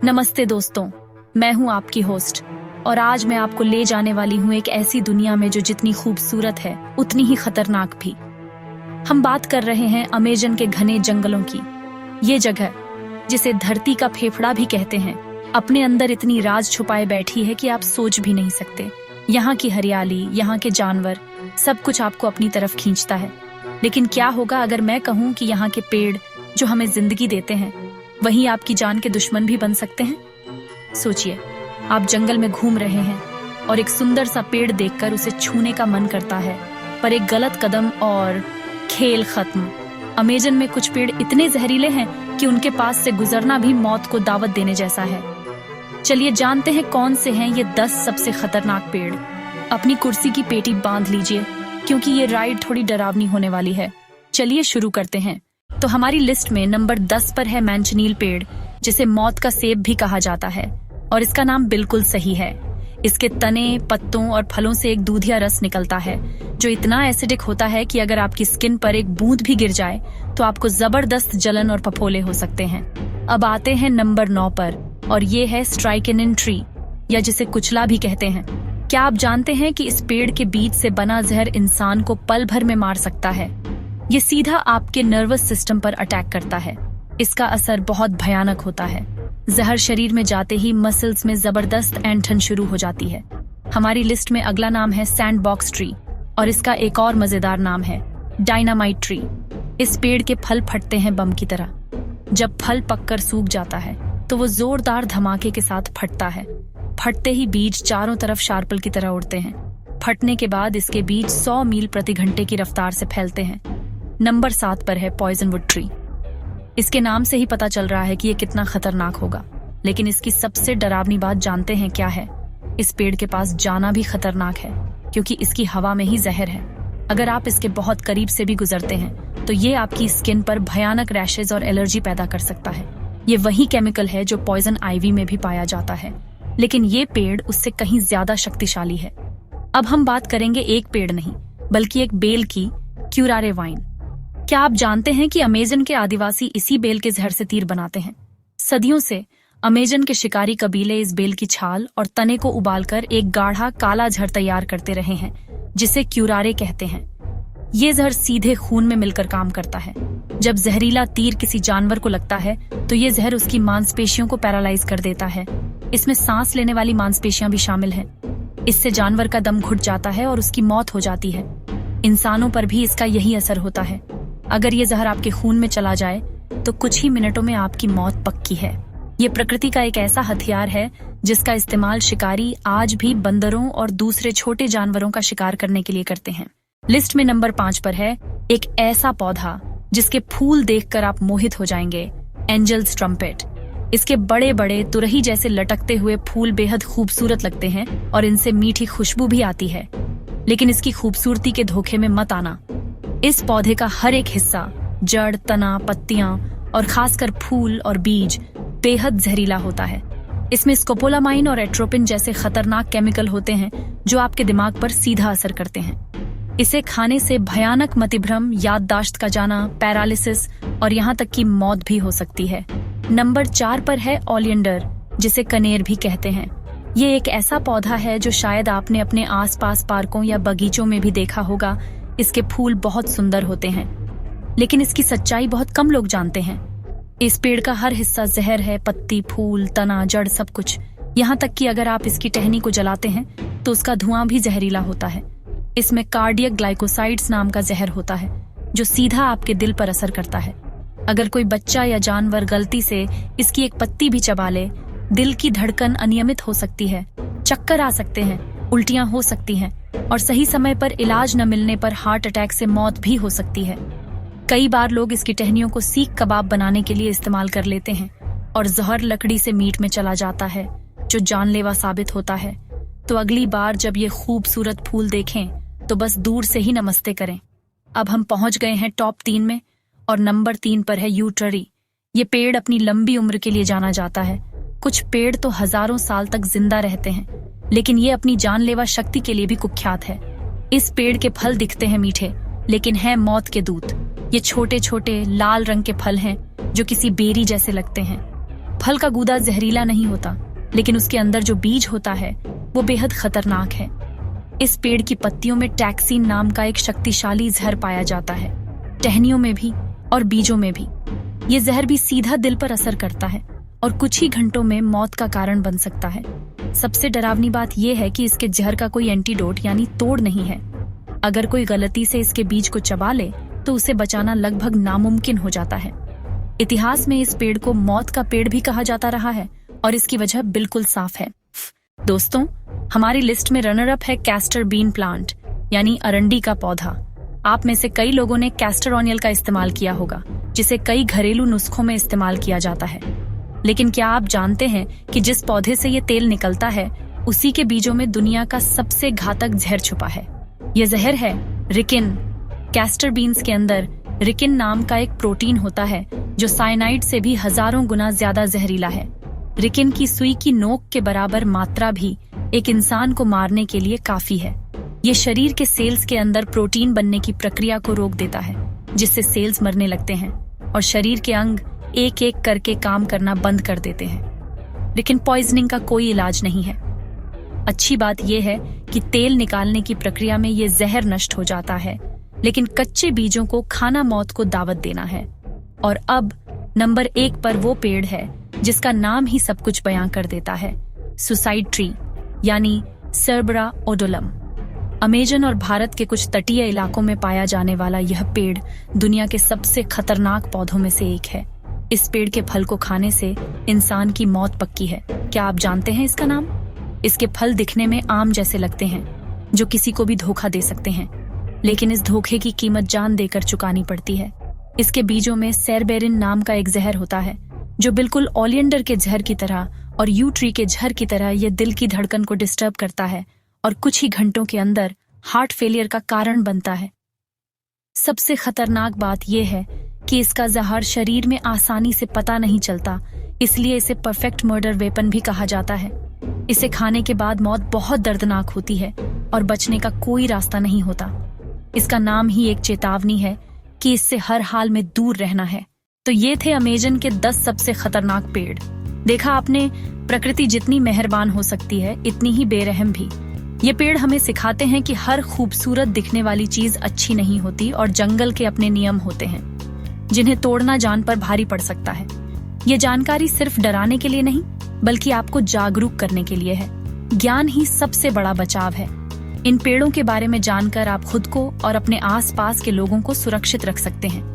नमस्ते दोस्तों, मैं हूं आपकी होस्ट और आज मैं आपको ले जाने वाली हूं एक ऐसी दुनिया में जो जितनी खूबसूरत है उतनी ही खतरनाक भी। हम बात कर रहे हैं अमेजन के घने जंगलों की। ये जगह, जिसे धरती का फेफड़ा भी कहते हैं, अपने अंदर इतनी राज छुपाए बैठी है कि आप सोच भी नहीं सकते। यहाँ की हरियाली, यहाँ के जानवर, सब कुछ आपको अपनी तरफ खींचता है। लेकिन क्या होगा अगर मैं कहूँ कि यहाँ के पेड़ जो हमें जिंदगी देते हैं वहीं आपकी जान के दुश्मन भी बन सकते हैं। सोचिए, आप जंगल में घूम रहे हैं और एक सुंदर सा पेड़ देखकर उसे छूने का मन करता है, पर एक गलत कदम और खेल खत्म। अमेजन में कुछ पेड़ इतने जहरीले हैं कि उनके पास से गुजरना भी मौत को दावत देने जैसा है। चलिए जानते हैं कौन से हैं ये 10 सबसे खतरनाक पेड़। अपनी कुर्सी की पेटी बांध लीजिए क्योंकि ये राइड थोड़ी डरावनी होने वाली है। चलिए शुरू करते हैं। तो हमारी लिस्ट में नंबर 10 पर है मैंचनील पेड़, जिसे मौत का सेब भी कहा जाता है, और इसका नाम बिल्कुल सही है। इसके तने, पत्तों और फलों से एक दूधिया रस निकलता है जो इतना एसिडिक होता है कि अगर आपकी स्किन पर एक बूंद भी गिर जाए तो आपको जबरदस्त जलन और फफोले हो सकते हैं। अब आते हैं नंबर 9 पर, और ये है स्ट्राइकेनिन ट्री, या जिसे कुचला भी कहते हैं। क्या आप जानते हैं कि इस पेड़ के बीज से बना जहर इंसान को पल भर में मार सकता है? ये सीधा आपके नर्वस सिस्टम पर अटैक करता है। इसका असर बहुत भयानक होता है। जहर शरीर में जाते ही मसल्स में जबरदस्त ऐंठन शुरू हो जाती है। हमारी लिस्ट में अगला नाम है सैंडबॉक्स ट्री, और इसका एक और मजेदार नाम है डायनामाइट ट्री। इस पेड़ के फल फटते हैं बम की तरह। जब फल पककर सूख जाता है तो वो जोरदार धमाके के साथ फटता है। फटते ही बीज चारों तरफ शार्पल की तरह उड़ते हैं। फटने के बाद इसके बीज 100 मील प्रति घंटे की रफ्तार से फैलते हैं। नंबर 7 पर है पॉइजनवुड ट्री। इसके नाम से ही पता चल रहा है कि ये कितना खतरनाक होगा, लेकिन इसकी सबसे डरावनी बात जानते हैं क्या है? इस पेड़ के पास जाना भी खतरनाक है क्योंकि इसकी हवा में ही जहर है। अगर आप इसके बहुत करीब से भी गुजरते हैं तो ये आपकी स्किन पर भयानक रैशेज और एलर्जी पैदा कर सकता है। ये वही केमिकल है जो पॉइजन आइवी में भी पाया जाता है, लेकिन ये पेड़ उससे कहीं ज्यादा शक्तिशाली है। अब हम बात करेंगे एक पेड़ नहीं बल्कि एक बेल की, क्यूरारे वाइन। क्या आप जानते हैं कि अमेजन के आदिवासी इसी बेल के जहर से तीर बनाते हैं? सदियों से अमेजन के शिकारी कबीले इस बेल की छाल और तने को उबालकर एक गाढ़ा काला जहर तैयार करते रहे हैं, जिसे क्यूरारे कहते हैं। ये जहर सीधे खून में मिलकर काम करता है। जब जहरीला तीर किसी जानवर को लगता है तो ये जहर उसकी मांसपेशियों को पैरालाइज कर देता है। इसमें सांस लेने वाली मांसपेशियां भी शामिल हैं। इससे जानवर का दम घुट जाता है और उसकी मौत हो जाती है। इंसानों पर भी इसका यही असर होता है। अगर ये जहर आपके खून में चला जाए तो कुछ ही मिनटों में आपकी मौत पक्की है। ये प्रकृति का एक ऐसा हथियार है जिसका इस्तेमाल शिकारी आज भी बंदरों और दूसरे छोटे जानवरों का शिकार करने के लिए करते हैं। लिस्ट में नंबर 5 पर है एक ऐसा पौधा जिसके फूल देखकर आप मोहित हो जाएंगे, एंजल्स ट्रम्पेट। इसके बड़े बड़े तुरही जैसे लटकते हुए फूल बेहद खूबसूरत लगते हैं और इनसे मीठी खुशबू भी आती है, लेकिन इसकी खूबसूरती के धोखे में मत आना। इस पौधे का हर एक हिस्सा, जड़, तना, पत्तियां और खासकर फूल और बीज बेहद जहरीला होता है। इसमें स्कोपोलामाइन और एट्रोपिन जैसे खतरनाक केमिकल होते हैं जो आपके दिमाग पर सीधा असर करते हैं। इसे खाने से भयानक मतिभ्रम, याददाश्त का जाना, पैरालिसिस और यहाँ तक कि मौत भी हो सकती है। नंबर 4 पर है ओलियंडर, जिसे कनेर भी कहते हैं। ये एक ऐसा पौधा है जो शायद आपने अपने आसपास पार्कों या बगीचों में भी देखा होगा। इसके फूल बहुत सुंदर होते हैं, लेकिन इसकी सच्चाई बहुत कम लोग जानते हैं। इस पेड़ का हर हिस्सा जहर है, पत्ती, फूल, तना, जड़, सब कुछ। यहाँ तक कि अगर आप इसकी टहनी को जलाते हैं तो उसका धुआं भी जहरीला होता है। इसमें कार्डियक ग्लाइकोसाइड्स नाम का जहर होता है जो सीधा आपके दिल पर असर करता है। अगर कोई बच्चा या जानवर गलती से इसकी एक पत्ती भी चबा ले, दिल की धड़कन अनियमित हो सकती है, चक्कर आ सकते हैं, उल्टियां हो सकती हैं और सही समय पर इलाज न मिलने पर हार्ट अटैक से मौत भी हो सकती है। कई बार लोग इसकी टहनियों को सीख कबाब बनाने के लिए इस्तेमाल कर लेते हैं और जहर लकड़ी से मीट में चला जाता है जो जानलेवा साबित होता है। तो अगली बार जब ये खूबसूरत फूल देखें तो बस दूर से ही नमस्ते करें। अब हम पहुंच गए हैं टॉप 3 में, और नंबर 3 पर है यू ट्री। ये पेड़ अपनी लंबी उम्र के लिए जाना जाता है। कुछ पेड़ तो हजारों साल तक जिंदा रहते हैं, लेकिन ये अपनी जानलेवा शक्ति के लिए भी कुख्यात है। इस पेड़ के फल दिखते हैं मीठे, लेकिन हैं मौत के दूत। ये छोटे छोटे लाल रंग के फल हैं जो किसी बेरी जैसे लगते हैं। फल का गूदा जहरीला नहीं होता, लेकिन उसके अंदर जो बीज होता है वो बेहद खतरनाक है। इस पेड़ की पत्तियों में टैक्सीन नाम का एक शक्तिशाली जहर पाया जाता है, टहनियों में भी और बीजों में भी। ये जहर भी सीधा दिल पर असर करता है और कुछ ही घंटों में मौत का कारण बन सकता है। सबसे डरावनी बात यह है कि इसके जहर का कोई एंटीडोट यानी तोड़ नहीं है। अगर कोई गलती से इसके बीज को चबा ले तो उसे बचाना लगभग नामुमकिन हो जाता है। इतिहास में इस पेड़ को मौत का पेड़ भी कहा जाता रहा है और इसकी वजह बिल्कुल साफ है। दोस्तों, हमारी लिस्ट में रनर अप है कैस्टर बीन प्लांट यानी अरंडी का पौधा। आप में से कई लोगों ने कैस्टर ऑयल का इस्तेमाल किया होगा, जिसे कई घरेलू नुस्खों में इस्तेमाल किया जाता है। लेकिन क्या आप जानते हैं कि जिस पौधे से ये तेल निकलता है उसी के बीजों में दुनिया का सबसे घातक जहर छुपा है। यह जहर है रिकिन। कैस्टर बीन्स के अंदर रिकिन नाम का एक प्रोटीन होता है जो साइनाइड से भी हजारों गुना ज्यादा जहरीला है। रिकिन की सुई की नोक के बराबर मात्रा भी एक इंसान को मारने के लिए काफी है। ये शरीर के सेल्स के अंदर प्रोटीन बनने की प्रक्रिया को रोक देता है, जिससे सेल्स मरने लगते हैं और शरीर के अंग एक एक करके काम करना बंद कर देते हैं। लेकिन पॉइजनिंग का कोई इलाज नहीं है। अच्छी बात यह है कि तेल निकालने की प्रक्रिया में ये जहर नष्ट हो जाता है, लेकिन कच्चे बीजों को खाना मौत को दावत देना है। और अब नंबर 1 पर वो पेड़ है जिसका नाम ही सब कुछ बयां कर देता है, सुसाइड ट्री यानी सर्बरा ओडोलम। अमेजन और भारत के कुछ तटीय इलाकों में पाया जाने वाला यह पेड़ दुनिया के सबसे खतरनाक पौधों में से एक है। इस पेड़ के फल को खाने से इंसान की मौत पक्की है। क्या आप जानते हैं इसका नाम? इसके फल दिखने में आम जैसे लगते हैं, जो किसी को भी धोखा दे सकते हैं, लेकिन इस धोखे की कीमत जान देकर चुकानी पड़ती है। इसके बीजों में सेरबेरिन नाम का एक जहर होता है, जो बिल्कुल ओलियंडर के जहर की तरह और यू ट्री के जहर की तरह यह दिल की धड़कन को डिस्टर्ब करता है और कुछ ही घंटों के अंदर हार्ट फेलियर का कारण बनता है। सबसे खतरनाक बात यह है कि इसका जहर शरीर में आसानी से पता नहीं चलता, इसलिए इसे परफेक्ट मर्डर वेपन भी कहा जाता है। इसे खाने के बाद मौत बहुत दर्दनाक होती है और बचने का कोई रास्ता नहीं होता। इसका नाम ही एक चेतावनी है कि इससे हर हाल में दूर रहना है। तो ये थे अमेजन के 10 सबसे खतरनाक पेड़। देखा आपने, प्रकृति जितनी मेहरबान हो सकती है इतनी ही बेरहम भी। ये पेड़ हमें सिखाते हैं कि हर खूबसूरत दिखने वाली चीज अच्छी नहीं होती और जंगल के अपने नियम होते हैं, जिन्हें तोड़ना जान पर भारी पड़ सकता है। ये जानकारी सिर्फ डराने के लिए नहीं, बल्कि आपको जागरूक करने के लिए है। ज्ञान ही सबसे बड़ा बचाव है। इन पेड़ों के बारे में जानकर आप खुद को और अपने आसपास के लोगों को सुरक्षित रख सकते हैं।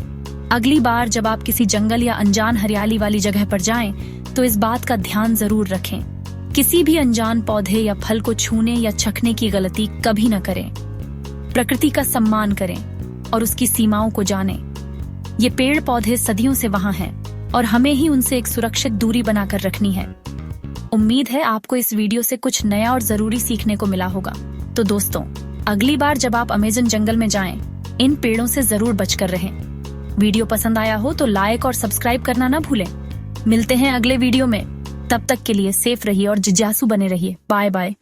अगली बार जब आप किसी जंगल या अनजान हरियाली वाली जगह पर जाएं, तो इस बात का ध्यान जरूर रखें। किसी भी अनजान पौधे या फल को छूने या चखने की गलती कभी न करें। प्रकृति का सम्मान करें और उसकी सीमाओं को जानें। ये पेड़ पौधे सदियों से वहां हैं और हमें ही उनसे एक सुरक्षित दूरी बनाकर रखनी है। उम्मीद है आपको इस वीडियो से कुछ नया और जरूरी सीखने को मिला होगा। तो दोस्तों, अगली बार जब आप अमेजन जंगल में जाएं, इन पेड़ों से जरूर बचकर रहें। वीडियो पसंद आया हो तो लाइक और सब्सक्राइब करना ना भूलें। मिलते हैं अगले वीडियो में। तब तक के लिए सेफ रहिए और जिज्ञासु बने रहिए। Bye bye.